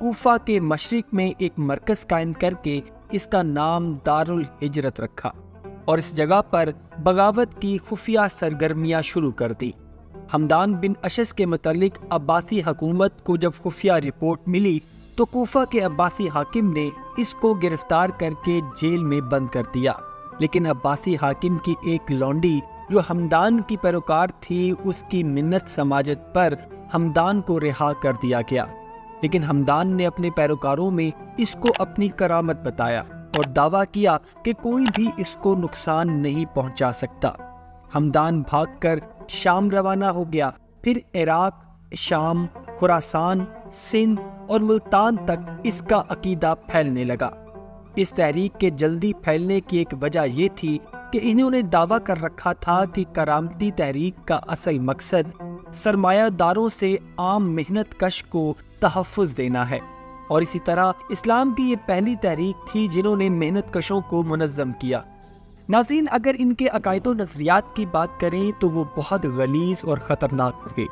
کوفہ کے مشرق میں ایک مرکز قائم کر کے اس کا نام دارالہجرت رکھا اور اس جگہ پر بغاوت کی خفیہ سرگرمیاں شروع کر دی۔ حمدان بن اشعث کے متعلق عباسی حکومت کو جب خفیہ رپورٹ ملی تو کوفہ کے عباسی حاکم نے اس کو گرفتار کر کے جیل میں بند کر دیا، لیکن عباسی حاکم کی ایک لونڈی جو حمدان کی پیروکار تھی، اس کی منت سماجت پر حمدان کو رہا کر دیا گیا۔ لیکن حمدان نے اپنے پیروکاروں میں اس کو اپنی کرامت بتایا اور دعویٰ کیا کہ کوئی بھی اس کو نقصان نہیں پہنچا سکتا۔ حمدان بھاگ کر شام روانہ ہو گیا، پھر عراق، شام، خراسان، سندھ اور ملتان تک اس کا عقیدہ پھیلنے لگا۔ اس تحریک کے جلدی پھیلنے کی ایک وجہ یہ تھی کہ انہوں نے دعویٰ کر رکھا تھا کہ کرامتی تحریک کا اصل مقصد سرمایہ داروں سے عام محنت کش کو تحفظ دینا ہے، اور اسی طرح اسلام کی یہ پہلی تحریک تھی جنہوں نے محنت کشوں کو منظم کیا۔ ناظرین، اگر ان کے عقائد و نظریات کی بات کریں تو وہ بہت غلیظ اور خطرناک تھے،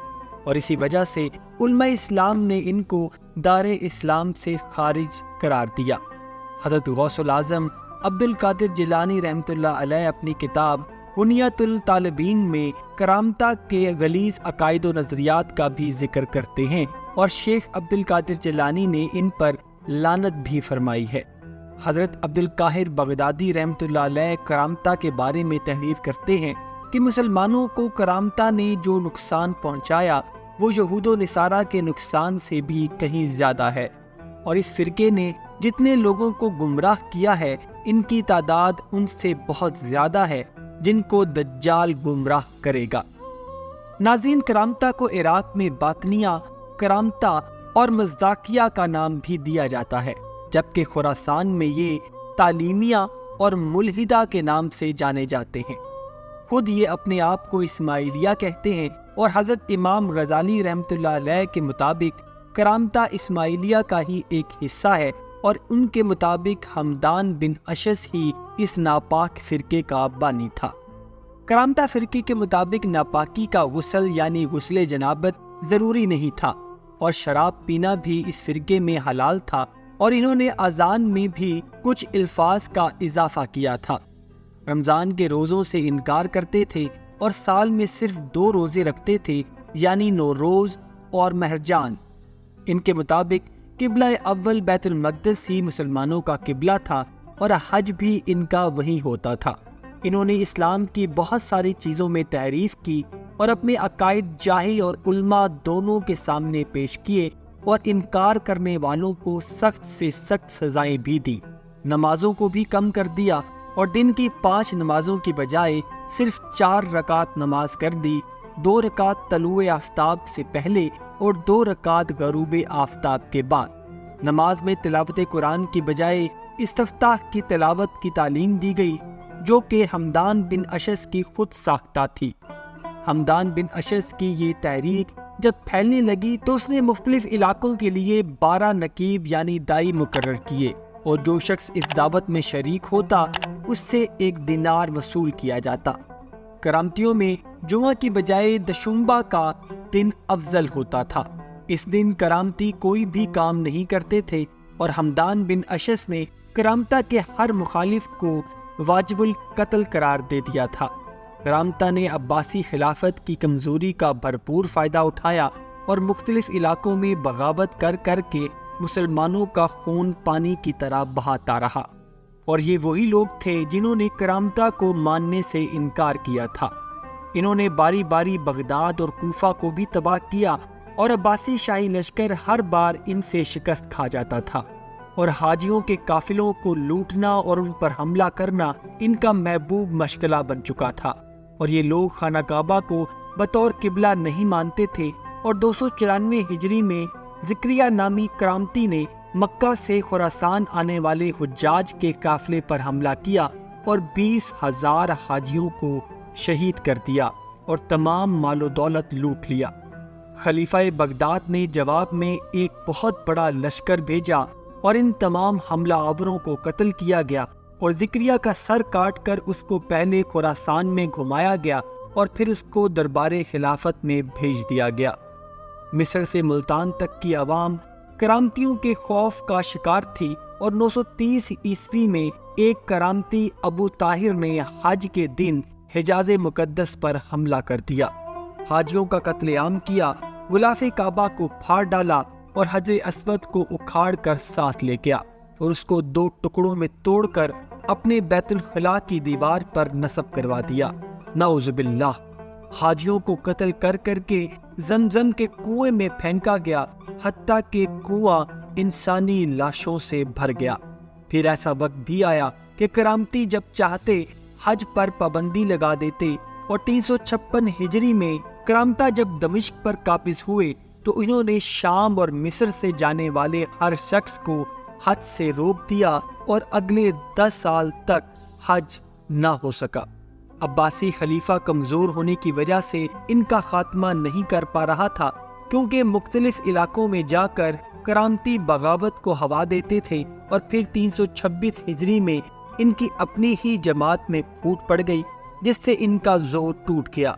اور اسی وجہ سے علماء اسلام نے ان کو دار اسلام سے خارج قرار دیا۔ حضرت غوث الاعظم عبد القادر جیلانی رحمۃ اللہ علیہ اپنی کتاب بنیۃ الطالبین میں کرامتہ کے غلیظ عقائد و نظریات کا بھی ذکر کرتے ہیں، اور شیخ عبد القادر جیلانی نے ان پر لعنت بھی فرمائی ہے۔ حضرت عبد القاہر بغدادی رحمۃ اللہ علیہ کرامتہ کے بارے میں تحریر کرتے ہیں کہ مسلمانوں کو کرامتہ نے جو نقصان پہنچایا وہ یہود و نصارہ کے نقصان سے بھی کہیں زیادہ ہے، اور اس فرقے نے جتنے لوگوں کو گمراہ کیا ہے ان کی تعداد ان سے بہت زیادہ ہے جن کو دجال گمراہ کرے گا۔ ناظرین، کرامتہ کو عراق میں باطنیہ، کرامتہ اور مزداقیہ کا نام بھی دیا جاتا ہے، جبکہ خراسان میں یہ تعلیمیہ اور ملحدہ کے نام سے جانے جاتے ہیں۔ خود یہ اپنے آپ کو اسماعیلیہ کہتے ہیں، اور حضرت امام غزالی رحمۃ اللہ علیہ کے مطابق کرامتہ اسماعیلیہ کا ہی ایک حصہ ہے، اور ان کے مطابق حمدان بن اشعث ہی اس ناپاک فرقے کا بانی تھا۔ کرامتہ فرقے کے مطابق ناپاکی کا غسل یعنی غسل جنابت ضروری نہیں تھا، اور شراب پینا بھی اس فرقے میں حلال تھا، اور انہوں نے اذان میں بھی کچھ الفاظ کا اضافہ کیا تھا۔ رمضان کے روزوں سے انکار کرتے تھے اور سال میں صرف 2 روزے رکھتے تھے، یعنی نوروز اور مہرجان۔ ان کے مطابق قبلہ اول بیت المقدس ہی مسلمانوں کا قبلہ تھا، اور حج بھی ان کا وہی ہوتا تھا۔ انہوں نے اسلام کی بہت ساری چیزوں میں تحریف کی اور اپنے عقائد جاہل اور علماء دونوں کے سامنے پیش کیے، اور انکار کرنے والوں کو سخت سے سخت سزائیں بھی دی۔ نمازوں کو بھی کم کر دیا، اور دن کی 5 نمازوں کی بجائے صرف 4 رکعت نماز کر دی، 2 رکعت طلوع آفتاب سے پہلے اور 2 رکعت غروب آفتاب کے بعد۔ نماز میں تلاوت قرآن کی بجائے استفتاح کی تلاوت کی تعلیم دی گئی، جو کہ حمدان بن اشعث کی خود ساختہ تھی۔ حمدان بن اشعث کی یہ تحریک جب پھیلنے لگی تو اس نے مختلف علاقوں کے لیے 12 نقیب یعنی دائی مقرر کیے، اور جو شخص اس دعوت میں شریک ہوتا اس سے 1 دینار وصول کیا جاتا۔ کرامتیوں میں جمعہ کی بجائے دشمبا کا دن افضل ہوتا تھا۔ اس دن کرامتی کوئی بھی کام نہیں کرتے تھے، اور حمدان بن اشعث نے کرامتہ کے ہر مخالف کو واجب القتل قرار دے دیا تھا۔ کرامتہ نے عباسی خلافت کی کمزوری کا بھرپور فائدہ اٹھایا اور مختلف علاقوں میں بغاوت کر کر کے مسلمانوں کا خون پانی کی طرح بہاتا رہا، اور یہ وہی لوگ تھے جنہوں نے کرامتہ کو ماننے سے انکار کیا تھا۔ انہوں نے باری باری بغداد اور کوفہ کو بھی تباہ کیا، اور عباسی شاہی لشکر ہر بار ان سے شکست کھا جاتا تھا، اور حاجیوں کے قافلوں کو لوٹنا اور ان پر حملہ کرنا ان کا محبوب مشغلہ بن چکا تھا، اور یہ لوگ خانہ کعبہ کو بطور قبلہ نہیں مانتے تھے، اور 294 ہجری میں زکریہ نامی کرامتی نے مکہ سے خراسان آنے والے حجاج کے قافلے پر حملہ کیا اور 20,000 حاجیوں کو شہید کر دیا اور تمام مال و دولت لوٹ لیا۔ خلیفہ بغداد نے جواب میں ایک بہت بڑا لشکر بھیجا، اور ان تمام حملہ آوروں کو قتل کیا گیا، اور زکریہ کا سر کاٹ کر اس کو پہلے خراسان میں گھمایا گیا اور پھر اس کو دربار خلافت میں بھیج دیا گیا۔ مصر سے ملتان تک کی عوام کرامتیوں کے خوف کا شکار تھی اور 930 عیسوی میں ایک کرامتی ابو طاہر نے حج کے دن حجاز مقدس پر حملہ کر دیا، حاجیوں کا قتل عام کیا، غلاف کعبہ کو پھاڑ ڈالا اور حجر اسود کو اکھاڑ کر ساتھ لے گیا اور اس کو 2 ٹکڑوں میں توڑ کر اپنے بیت الخلاء کی دیوار پر نصب کروا دیا۔ نعوذ باللہ، حاجیوں کو قتل کر کر کے زمزم کے کنویں میں پھینکا گیا، حتیٰ کہ کنواں انسانی لاشوں سے بھر گیا۔ پھر ایسا وقت بھی آیا کہ کرامتی جب چاہتے حج پر پابندی لگا دیتے، اور 356 ہجری میں کرامتہ جب دمشق پر قابض ہوئے تو انہوں نے شام اور مصر سے جانے والے ہر شخص کو حج سے روک دیا اور اگلے 10 سال تک حج نہ ہو سکا۔ عباسی خلیفہ کمزور ہونے کی وجہ سے ان کا خاتمہ نہیں کر پا رہا تھا، کیونکہ مختلف علاقوں میں جا کر کرامتی بغاوت کو ہوا دیتے تھے، اور پھر 326 ہجری میں ان کی اپنی ہی جماعت میں پھوٹ پڑ گئی، جس سے ان کا زور ٹوٹ گیا۔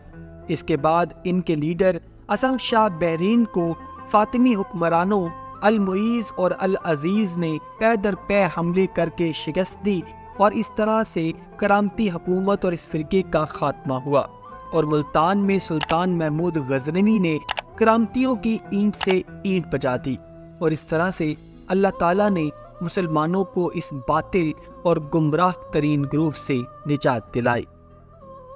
اس کے بعد ان کے لیڈر اسد شاہ بحرین کو فاطمی حکمرانوں المعیز اور العزیز نے پے در پے حملے کر کے شکست دی، اور اس طرح سے کرامتی حکومت اور اس فرقے کا خاتمہ ہوا، اور ملتان میں سلطان محمود غزنوی نے کرامتیوں کی اینٹ سے اینٹ بجا دی، اور اس طرح سے اللہ تعالیٰ نے مسلمانوں کو اس باطل اور گمراہ ترین گروہ سے نجات دلائی۔